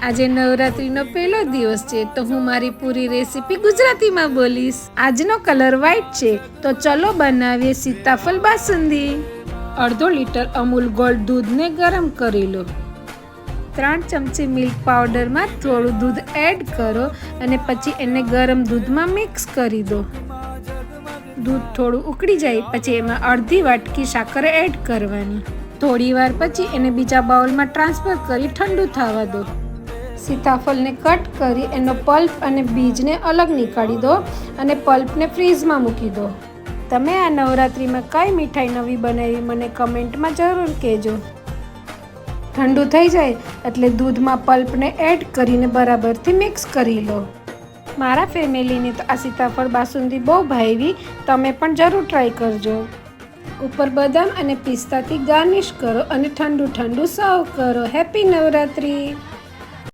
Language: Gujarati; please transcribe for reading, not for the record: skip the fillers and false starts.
આજે નવરાત્રીનો પહેલો દિવસ છે તો હું મારી પૂરી રેસીપી ગુજરાતીમાં બોલીશ. આજનો કલર વ્હાઈટ છે તો ચલો બનાવીએ સીતાફળ બાસુંદી. અડધો લીટર અમૂલ ગોલ્ડ દૂધને ગરમ કરી લો. 3 ચમચી મિલ્ક પાવડરમાં થોડું દૂધ એડ કરો અને પછી એને ગરમ દૂધમાં મિક્સ કરી દો. દૂધ થોડું ઉકળી જાય પછી એમાં અડધી વાટકી સાકર એડ કરવાની. થોડી વાર પછી એને બીજા બાઉલમાં ટ્રાન્સફર કરી ઠંડુ થવા દો. સીતાફળને કટ કરી એનો પલ્પ અને બીજને અલગ નીકાળી દો અને પલ્પને ફ્રીઝમાં મૂકી દો. તમે આ નવરાત્રિમાં કઈ મીઠાઈ નવી બનાવી મને કમેન્ટમાં જરૂર કહેજો. ઠંડુ થઈ જાય એટલે દૂધમાં પલ્પને એડ કરીને બરાબરથી મિક્સ કરી લો. મારા ફેમિલીને તો આ સીતાફળ બાસુંદી બહુ ભાવી, તમે પણ જરૂર ટ્રાય કરજો. ઉપર બદામ અને પિસ્તાથી ગાર્નિશ કરો અને ઠંડુ સર્વ કરો. હેપી નવરાત્રિ.